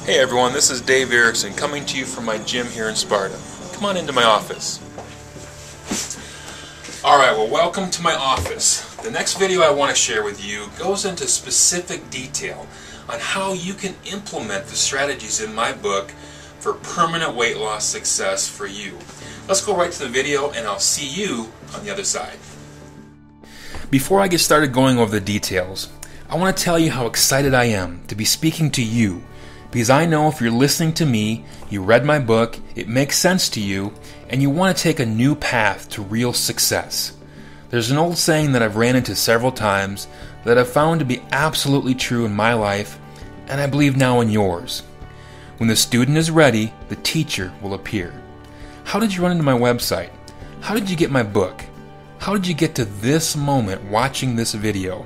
Hey everyone, this is Dave Erickson coming to you from my gym here in Sparta. Come on into my office. Alright, well, welcome to my office. The next video I want to share with you goes into specific detail on how you can implement the strategies in my book for permanent weight loss success for you. Let's go right to the video and I'll see you on the other side. Before I get started going over the details, I want to tell you how excited I am to be speaking to you, because I know if you're listening to me, you read my book, it makes sense to you, and you want to take a new path to real success. There's an old saying that I've ran into several times that I've found to be absolutely true in my life, and I believe now in yours. When the student is ready, the teacher will appear. How did you run into my website? How did you get my book? How did you get to this moment watching this video?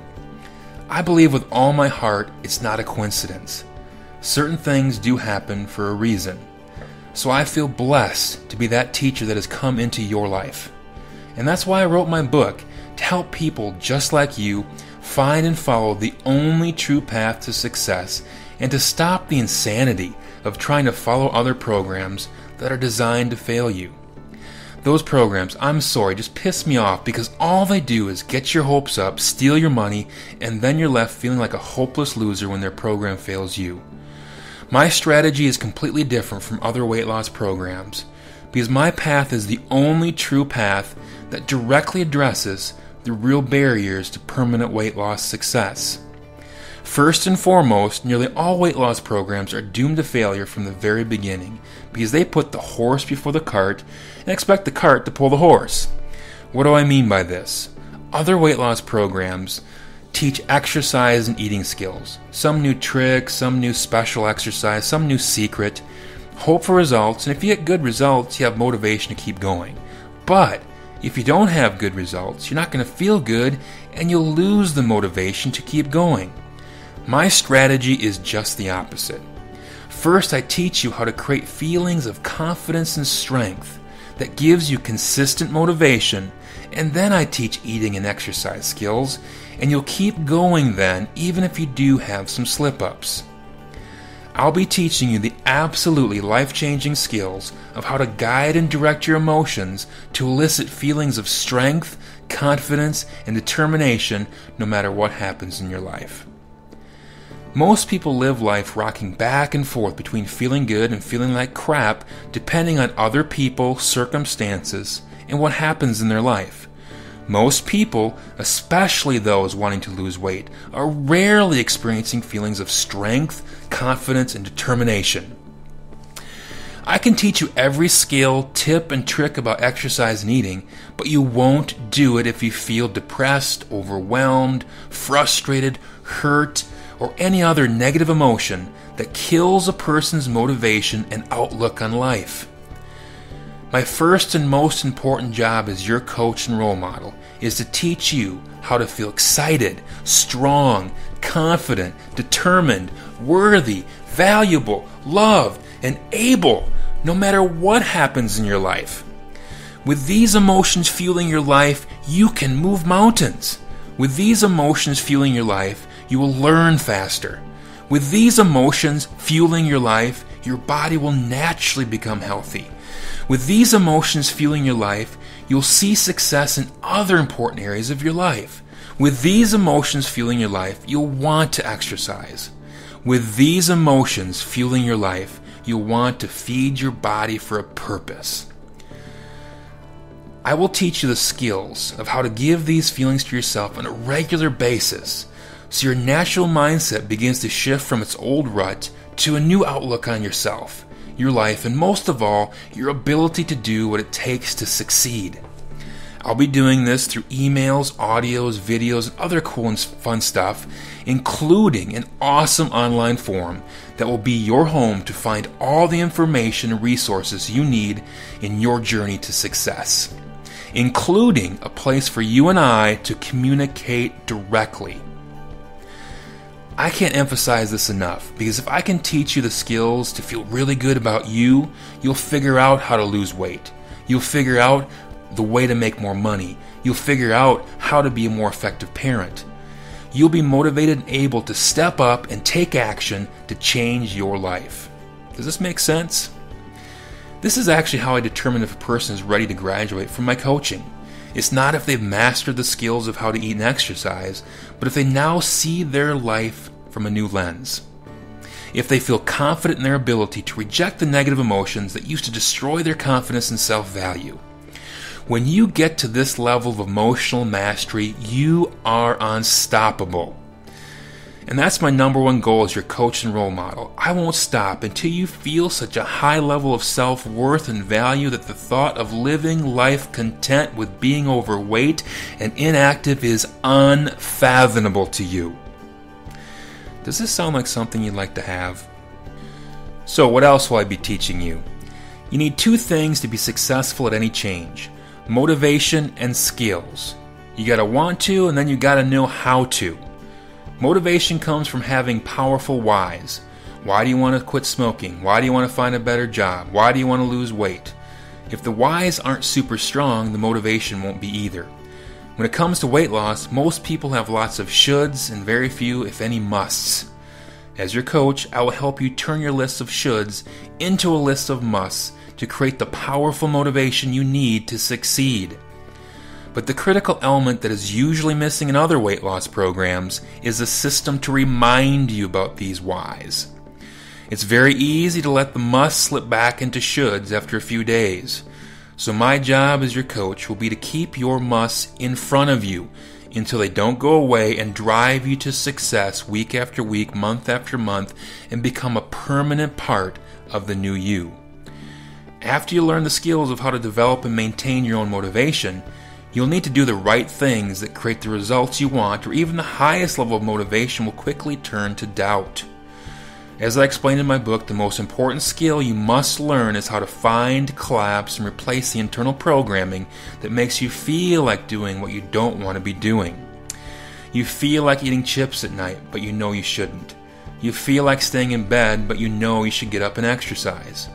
I believe with all my heart it's not a coincidence. Certain things do happen for a reason. So I feel blessed to be that teacher that has come into your life. And that's why I wrote my book, to help people just like you find and follow the only true path to success, and to stop the insanity of trying to follow other programs that are designed to fail you. Those programs, I'm sorry, just piss me off because all they do is get your hopes up, steal your money, and then you're left feeling like a hopeless loser when their program fails you. My strategy is completely different from other weight loss programs because my path is the only true path that directly addresses the real barriers to permanent weight loss success. First and foremost, nearly all weight loss programs are doomed to failure from the very beginning because they put the horse before the cart and expect the cart to pull the horse. What do I mean by this? Other weight loss programs teach exercise and eating skills. Some new trick, some new special exercise, some new secret. Hope for results, and if you get good results, you have motivation to keep going. But if you don't have good results, you're not going to feel good and you'll lose the motivation to keep going. My strategy is just the opposite. First, I teach you how to create feelings of confidence and strength that gives you consistent motivation, and then I teach eating and exercise skills, and you'll keep going then, even if you do have some slip-ups. I'll be teaching you the absolutely life-changing skills of how to guide and direct your emotions to elicit feelings of strength, confidence, and determination no matter what happens in your life. Most people live life rocking back and forth between feeling good and feeling like crap, depending on other people, circumstances, and what happens in their life. Most people, especially those wanting to lose weight, are rarely experiencing feelings of strength, confidence, and determination. I can teach you every skill, tip, and trick about exercise and eating, but you won't do it if you feel depressed, overwhelmed, frustrated, hurt, or any other negative emotion that kills a person's motivation and outlook on life. My first and most important job as your coach and role model is to teach you how to feel excited, strong, confident, determined, worthy, valuable, loved, and able, no matter what happens in your life. With these emotions fueling your life, you can move mountains. With these emotions fueling your life, you will learn faster. With these emotions fueling your life, your body will naturally become healthy. With these emotions fueling your life, you'll see success in other important areas of your life. With these emotions fueling your life, you'll want to exercise. With these emotions fueling your life, you'll want to feed your body for a purpose. I will teach you the skills of how to give these feelings to yourself on a regular basis, so your natural mindset begins to shift from its old rut to a new outlook on yourself, your life, and most of all, your ability to do what it takes to succeed. I'll be doing this through emails, audios, videos, and other cool and fun stuff, including an awesome online forum that will be your home to find all the information and resources you need in your journey to success, including a place for you and I to communicate directly. I can't emphasize this enough, because if I can teach you the skills to feel really good about you, you'll figure out how to lose weight. You'll figure out the way to make more money. You'll figure out how to be a more effective parent. You'll be motivated and able to step up and take action to change your life. Does this make sense? This is actually how I determine if a person is ready to graduate from my coaching. It's not if they've mastered the skills of how to eat and exercise, but if they now see their life from a new lens. If they feel confident in their ability to reject the negative emotions that used to destroy their confidence and self-value. When you get to this level of emotional mastery, you are unstoppable. And that's my number one goal as your coach and role model. I won't stop until you feel such a high level of self-worth and value that the thought of living life content with being overweight and inactive is unfathomable to you. Does this sound like something you'd like to have? So what else will I be teaching you? You need two things to be successful at any change: motivation and skills. You gotta want to, and then you gotta know how to. Motivation comes from having powerful whys. Why do you want to quit smoking? Why do you want to find a better job? Why do you want to lose weight? If the whys aren't super strong, the motivation won't be either. When it comes to weight loss, most people have lots of shoulds and very few, if any, musts. As your coach, I will help you turn your list of shoulds into a list of musts to create the powerful motivation you need to succeed. But the critical element that is usually missing in other weight loss programs is a system to remind you about these whys. It's very easy to let the must slip back into shoulds after a few days. So my job as your coach will be to keep your musts in front of you until they don't go away and drive you to success week after week, month after month, and become a permanent part of the new you. After you learn the skills of how to develop and maintain your own motivation, you'll need to do the right things that create the results you want, or even the highest level of motivation will quickly turn to doubt. As I explained in my book, the most important skill you must learn is how to find, collapse, and replace the internal programming that makes you feel like doing what you don't want to be doing. You feel like eating chips at night, but you know you shouldn't. You feel like staying in bed, but you know you should get up and exercise.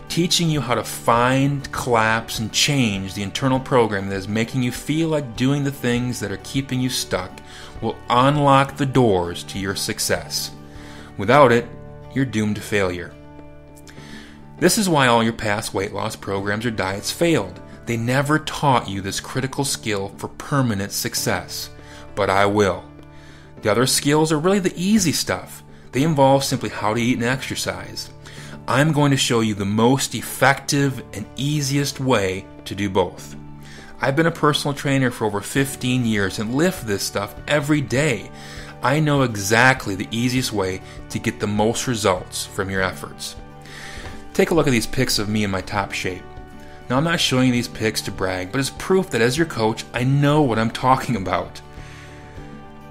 Teaching you how to find, collapse, and change the internal program that is making you feel like doing the things that are keeping you stuck will unlock the doors to your success. Without it, you're doomed to failure. This is why all your past weight loss programs or diets failed. They never taught you this critical skill for permanent success. But I will. The other skills are really the easy stuff. They involve simply how to eat and exercise. I'm going to show you the most effective and easiest way to do both. I've been a personal trainer for over 15 years and lift this stuff every day. I know exactly the easiest way to get the most results from your efforts. Take a look at these pics of me in my top shape. Now, I'm not showing you these pics to brag, but it's proof that as your coach, I know what I'm talking about.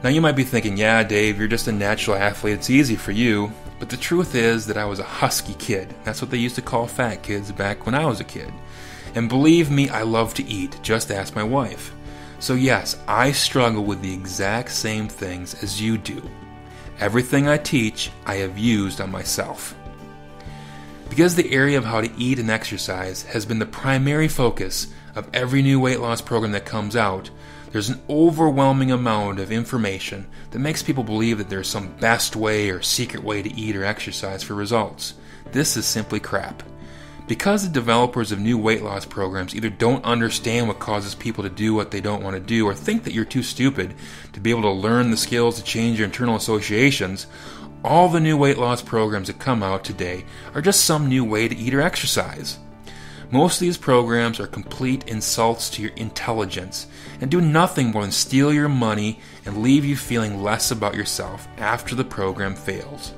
Now, you might be thinking, yeah, Dave, you're just a natural athlete. It's easy for you. But the truth is that I was a husky kid. That's what they used to call fat kids back when I was a kid. And believe me, I love to eat. Just ask my wife. So yes, I struggle with the exact same things as you do. Everything I teach, I have used on myself. Because the area of how to eat and exercise has been the primary focus of every new weight loss program that comes out, there's an overwhelming amount of information that makes people believe that there's some best way or secret way to eat or exercise for results. This is simply crap. Because the developers of new weight loss programs either don't understand what causes people to do what they don't want to do, or think that you're too stupid to be able to learn the skills to change your internal associations, all the new weight loss programs that come out today are just some new way to eat or exercise. Most of these programs are complete insults to your intelligence and do nothing more than steal your money and leave you feeling less about yourself after the program fails.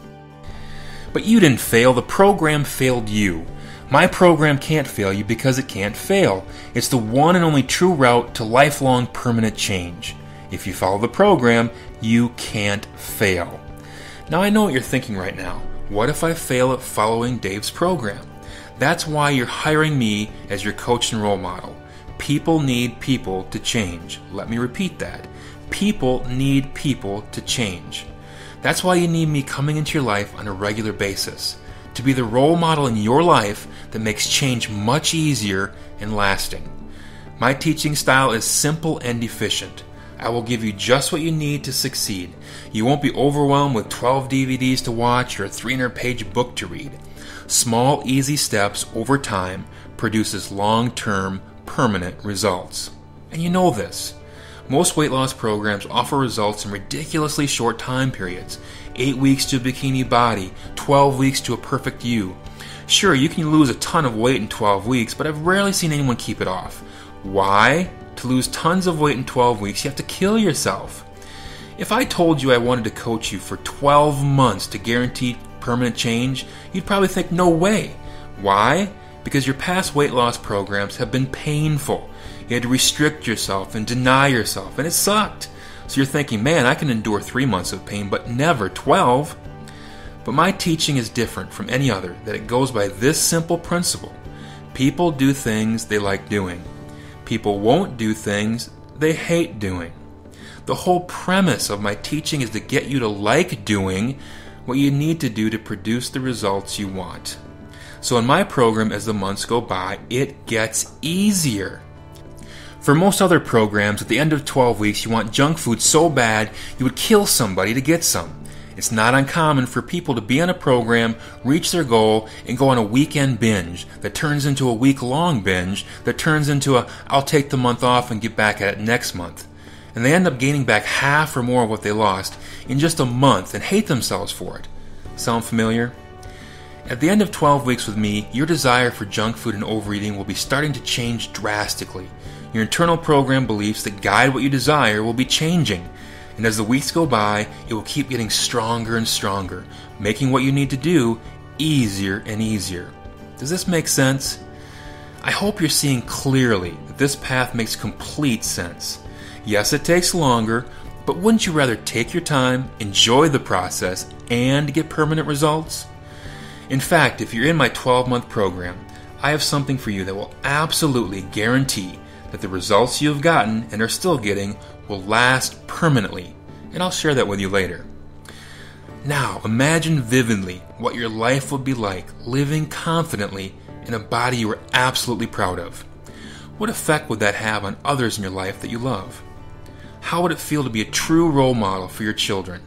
But you didn't fail, the program failed you. My program can't fail you because it can't fail. It's the one and only true route to lifelong permanent change. If you follow the program, you can't fail. Now I know what you're thinking right now. What if I fail at following Dave's program? That's why you're hiring me as your coach and role model. People need people to change. Let me repeat that. People need people to change. That's why you need me coming into your life on a regular basis, to be the role model in your life that makes change much easier and lasting. My teaching style is simple and efficient. I will give you just what you need to succeed. You won't be overwhelmed with 12 DVDs to watch or a 300-page book to read. Small, easy steps over time produces long-term, permanent results. And you know this. Most weight loss programs offer results in ridiculously short time periods. 8 weeks to a bikini body, 12 weeks to a perfect you. Sure, you can lose a ton of weight in 12 weeks, but I've rarely seen anyone keep it off. Why? To lose tons of weight in 12 weeks, you have to kill yourself. If I told you I wanted to coach you for 12 months to guarantee permanent change, you'd probably think, no way. Why? Because your past weight loss programs have been painful. You had to restrict yourself and deny yourself, and it sucked. So you're thinking, man, I can endure 3 months of pain, but never 12. But my teaching is different from any other, that it goes by this simple principle. People do things they like doing. People won't do things they hate doing. The whole premise of my teaching is to get you to like doing what you need to do to produce the results you want. So in my program, as the months go by, it gets easier. For most other programs, at the end of 12 weeks, you want junk food so bad you would kill somebody to get some. It's not uncommon for people to be on a program, reach their goal, and go on a weekend binge that turns into a week-long binge that turns into a I'll take the month off and get back at it next month. And they end up gaining back half or more of what they lost in just a month and hate themselves for it. Sound familiar? At the end of 12 weeks with me, your desire for junk food and overeating will be starting to change drastically. Your internal program beliefs that guide what you desire will be changing. And as the weeks go by, it will keep getting stronger and stronger, making what you need to do easier and easier. Does this make sense? I hope you're seeing clearly that this path makes complete sense. Yes, it takes longer, but wouldn't you rather take your time, enjoy the process, and get permanent results? In fact, if you're in my 12-month program, I have something for you that will absolutely guarantee that the results you have gotten and are still getting will last permanently, and I'll share that with you later. Now, imagine vividly what your life would be like living confidently in a body you are absolutely proud of. What effect would that have on others in your life that you love? How would it feel to be a true role model for your children?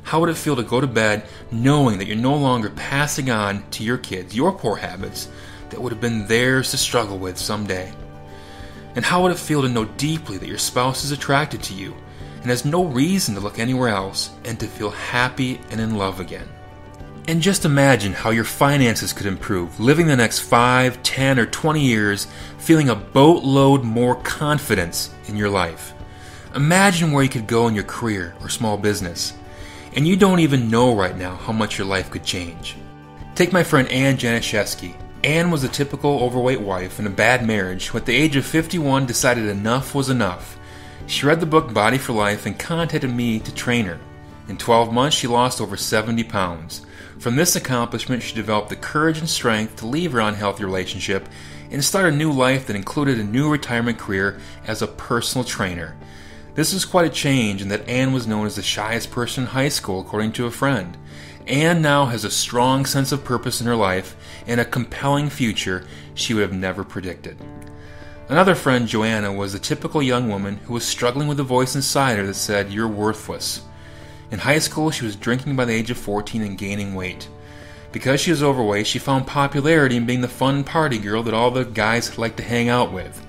How would it feel to go to bed knowing that you're no longer passing on to your kids your poor habits that would have been theirs to struggle with someday? And how would it feel to know deeply that your spouse is attracted to you and has no reason to look anywhere else and to feel happy and in love again? And just imagine how your finances could improve, living the next 5, 10, or 20 years feeling a boatload more confidence in your life. Imagine where you could go in your career or small business. And you don't even know right now how much your life could change. Take my friend Ann Janiszewski. Ann was a typical overweight wife in a bad marriage who at the age of 51 decided enough was enough. She read the book Body for Life and contacted me to train her. In 12 months she lost over 70 pounds. From this accomplishment she developed the courage and strength to leave her unhealthy relationship and start a new life that included a new retirement career as a personal trainer. This is quite a change in that Ann was known as the shyest person in high school according to a friend. Ann now has a strong sense of purpose in her life and a compelling future she would have never predicted. Another friend, Joanna, was a typical young woman who was struggling with a voice inside her that said, "You're worthless." In high school, she was drinking by the age of 14 and gaining weight. Because she was overweight, she found popularity in being the fun party girl that all the guys liked to hang out with.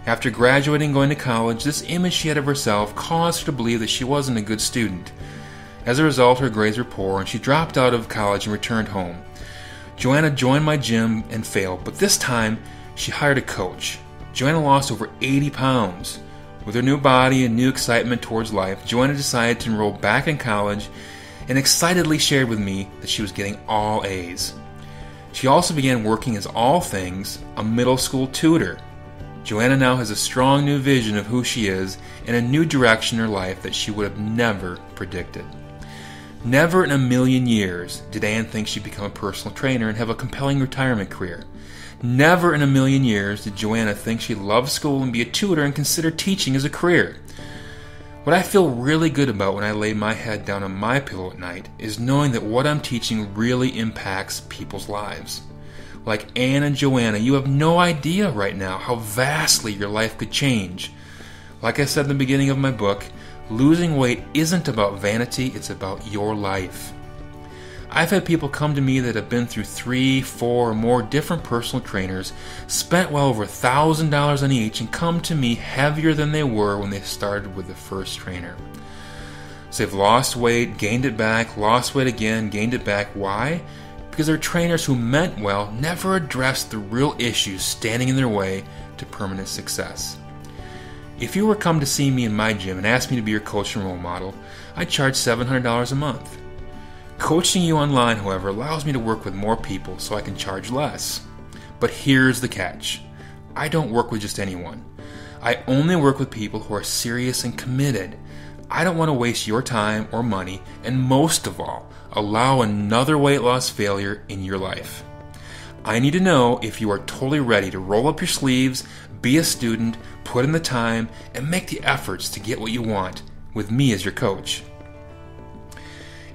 After graduating and going to college, this image she had of herself caused her to believe that she wasn't a good student. As a result, her grades were poor, and she dropped out of college and returned home. Joanna joined my gym and failed, but this time, she hired a coach. Joanna lost over 80 pounds. With her new body and new excitement towards life, Joanna decided to enroll back in college and excitedly shared with me that she was getting all A's. She also began working as all things a middle school tutor. Joanna now has a strong new vision of who she is and a new direction in her life that she would have never predicted. Never in a million years did Ann think she'd become a personal trainer and have a compelling retirement career. Never in a million years did Joanna think she'd love school and be a tutor and consider teaching as a career. What I feel really good about when I lay my head down on my pillow at night is knowing that what I'm teaching really impacts people's lives. Like Ann and Joanna, you have no idea right now how vastly your life could change. Like I said in the beginning of my book, Losing weight isn't about vanity, it's about your life. I've had people come to me that have been through 3, 4, or more different personal trainers, spent well over $1,000 on each, and come to me heavier than they were when they started with the first trainer. So they've lost weight, gained it back, lost weight again, gained it back. Why? Because their trainers who meant well never addressed the real issues standing in their way to permanent success. If you were to come to see me in my gym and ask me to be your coach and role model, I'd charge $700 a month. Coaching you online, however, allows me to work with more people so I can charge less. But here's the catch. I don't work with just anyone. I only work with people who are serious and committed. I don't want to waste your time or money, and most of all, allow another weight loss failure in your life. I need to know if you are totally ready to roll up your sleeves, be a student, put in the time, and make the efforts to get what you want, with me as your coach.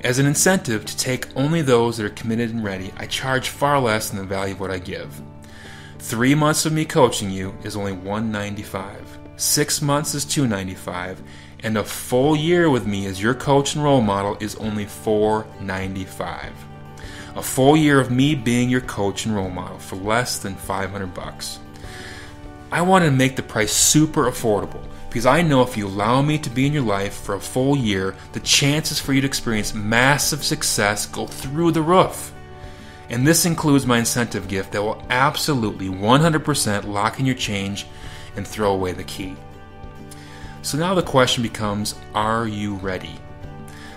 As an incentive to take only those that are committed and ready, I charge far less than the value of what I give. 3 months of me coaching you is only $195. 6 months is $295, and a full year with me as your coach and role model is only $495. A full year of me being your coach and role model for less than $500. I wanted to make the price super affordable because I know if you allow me to be in your life for a full year, the chances for you to experience massive success go through the roof. And this includes my incentive gift that will absolutely 100% lock in your change and throw away the key. So now the question becomes, are you ready?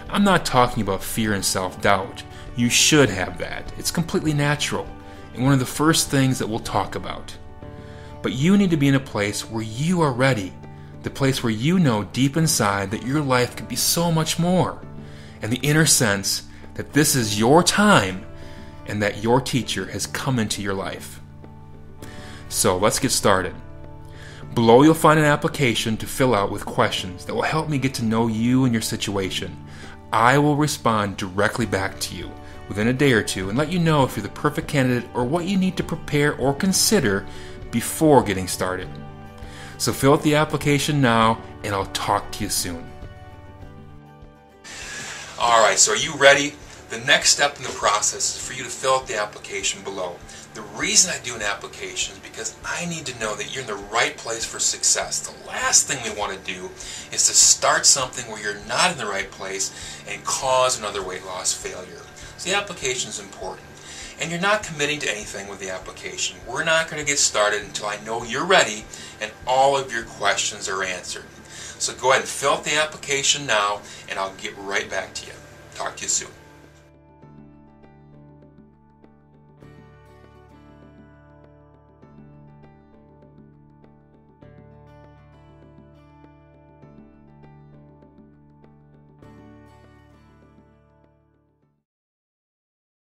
I'm not talking about fear and self-doubt. You should have that. It's completely natural and one of the first things that we'll talk about. But you need to be in a place where you are ready, the place where you know deep inside that your life could be so much more, and the inner sense that this is your time and that your teacher has come into your life. So let's get started. Below you'll find an application to fill out with questions that will help me get to know you and your situation. I will respond directly back to you within a day or two and let you know if you're the perfect candidate or what you need to prepare or consider before getting started. So fill out the application now and I'll talk to you soon. Alright, so are you ready? The next step in the process is for you to fill out the application below. The reason I do an application is because I need to know that you're in the right place for success. The last thing we want to do is to start something where you're not in the right place and cause another weight loss failure. So the application is important. And you're not committing to anything with the application. We're not going to get started until I know you're ready and all of your questions are answered. So go ahead and fill out the application now and I'll get right back to you. Talk to you soon.